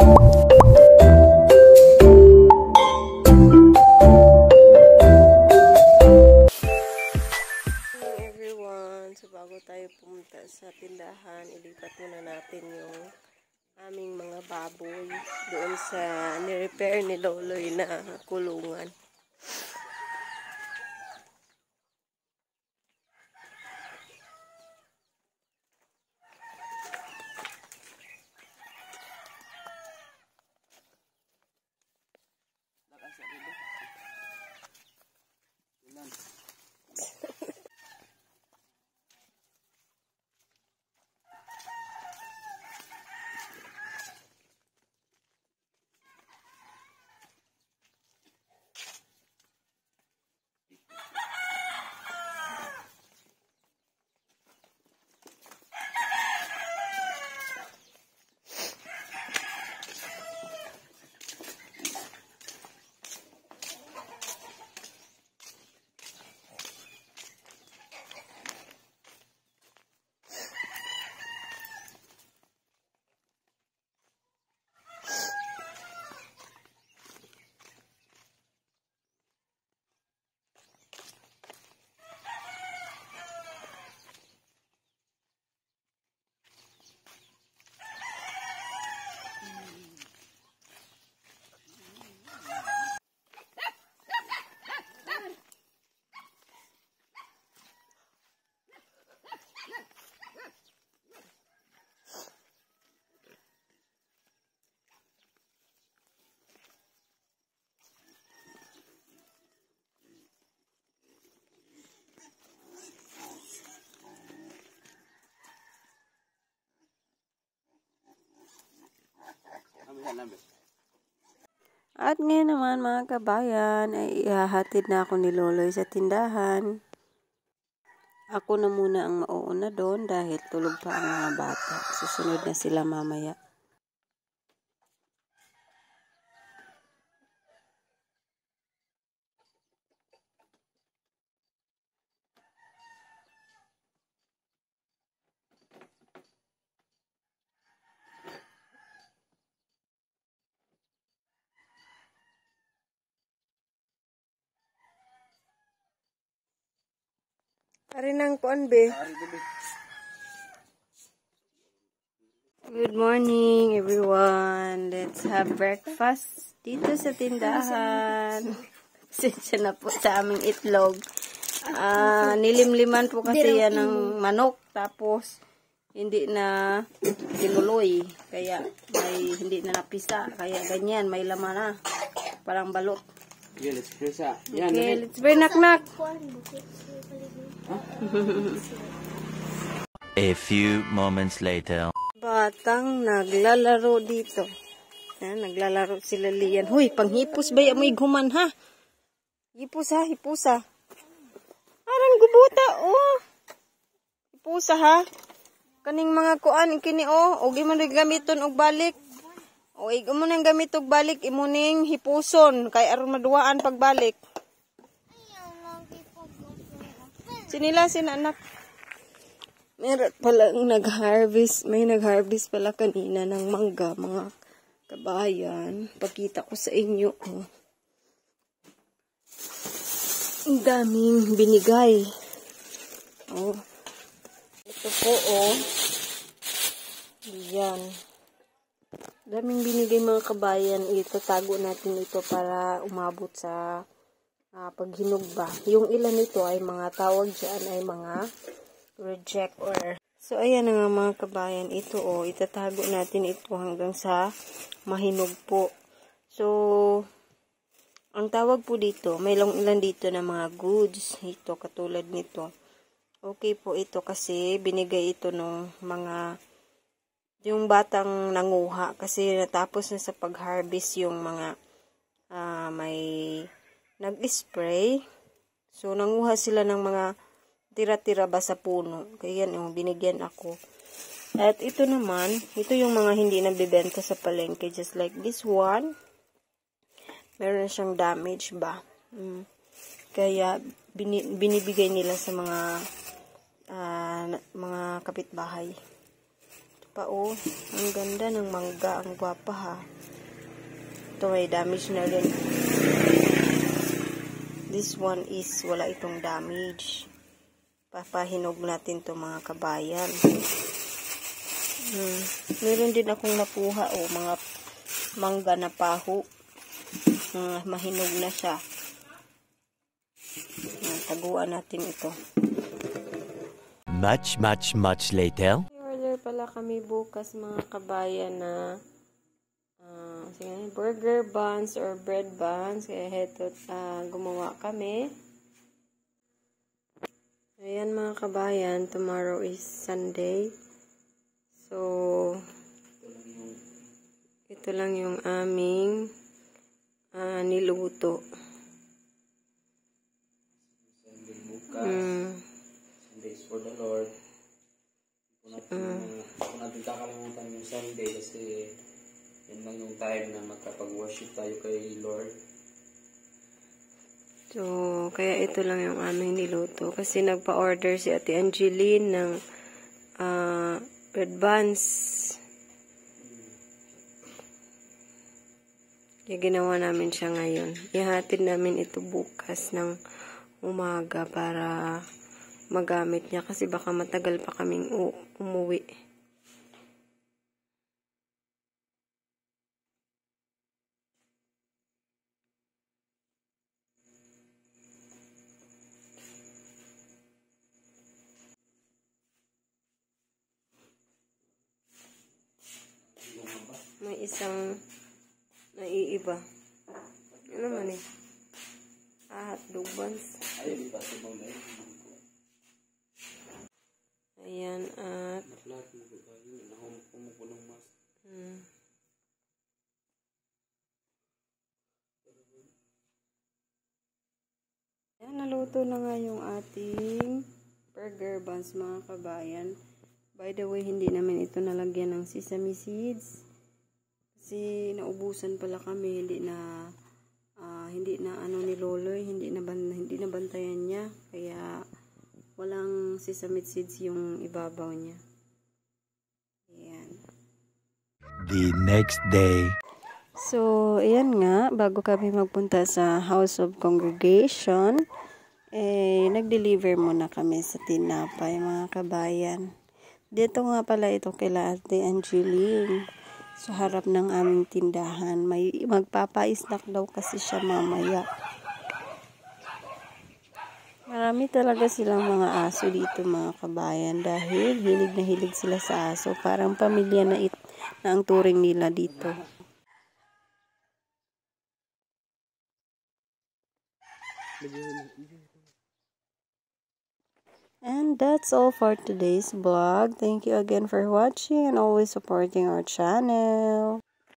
Everyone, so bago tayo pumunta sa tindahan, ilipat muna natin yung aming mga baboy doon sa ni-repair ni Loloy na kulungan. At ngayon naman mga kabayan ay ihahatid na ako ni Loloy sa tindahan. Ako na muna ang mauuna doon dahil tulog pa ang mga bata. Susunod na sila mamaya. Ari nang kuan be. Good morning everyone. Let's have breakfast dito sa tindahan. Sensya na po sa aming itlog. Nilimliman po kasi yan ng manok. Tapos hindi na tinuloy. Kaya hindi na napisa. Kaya ganyan. May laman na. Parang balot. Okay, let's presa. Okay, let's bring nak-nak. A few moments later. Batang naglalaro dito. Yan, naglalaro sila Lian. Huy, panghipos ba yung may guman ha? Hipos ha, hipusa. Arang gubuta, oh. Hipusa ha. Kaning mga kuan, ikini oh. O gimo rin gamiton og balik. O imo nang gamit og balik, imo ning hipuson. Kay aron maduwaan pagbalik. Sinila anak. Meron palang nag-harvest. May nag-harvest pala kanina ng mangga, mga kabayan. Pakita ko sa inyo. Oh. Ang daming binigay. Oh. Ito po, oh. Yan. Daming binigay mga kabayan. Itatago natin ito para umabot sa paghinog ba. Yung ilan nito ay mga tawag dyan ay mga reject or so ayan na nga mga kabayan, ito oh, itatago natin ito hanggang sa mahinog po. So ang tawag po dito, may ilan dito na mga goods ito katulad nito. Okay po ito kasi binigay ito nung mga yung batang nanguha kasi natapos na sa pag-harvest yung mga may nag-spray. So nanguha sila ng mga tira-tira ba sa puno. Kaya yan yung binigyan ako. At ito naman, ito yung mga hindi nabibenta sa palengke. Just like this one. Meron siyang damage ba. Kaya binibigay nila sa mga kapitbahay. pa oh. Ang ganda ng mangga. Ang gwapa ha. Ito may damage na rin. This one is wala itong damage. Papahinog natin to mga kabayan. Meron din akong nakuha oh, mga mangga na paho. Mahinog na siya. Taguan natin ito. Much later. Order pala kami bukas mga kabayan na burger buns or bread buns. Kaya heto gumawa kami. Ayan mga kabayan, tomorrow is Sunday. So, ito lang yung aming niluto. Sunday bukas. Sundays for the Lord. Kung natin kakalimutan yung Sunday kasi yan lang yung time na magkapag-worship tayo kay Lord. So, kaya ito lang yung aming niluto. Kasi nagpa-order si Ate Angeline ng bread buns. Kaya ginawa namin siya ngayon. Ihatid namin ito bukas ng umaga para magamit niya. Kasi baka matagal pa kaming umuwi. May isang naiiba. Ano man eh? Hotdog buns. Ayun, di ba? Subang na Ayan, at lahat mo ba yun? Nakumupo ng mas. Ayan, naluto na nga yung ating burger buns mga kabayan. By the way, hindi namin ito nalagyan ng sesame seeds. Kasi naubusan pala kami, hindi na ano ni Loloy, hindi na bantayan niya. Kaya walang sesame seeds yung ibabaw niya. Ayan. The next day. So, ayan nga, bago kami magpunta sa House of Congregation, nag-deliver muna kami sa tinapay mga kabayan. Dito nga pala ito kila Ate Angeline. Sa harap ng aming tindahan. May magpapa-snack daw kasi siya mamaya. Marami talaga silang mga aso dito mga kabayan. Dahil hilig na hilig sila sa aso. Parang pamilya na ang turing nila dito. And that's all for today's vlog. Thank you again for watching and always supporting our channel.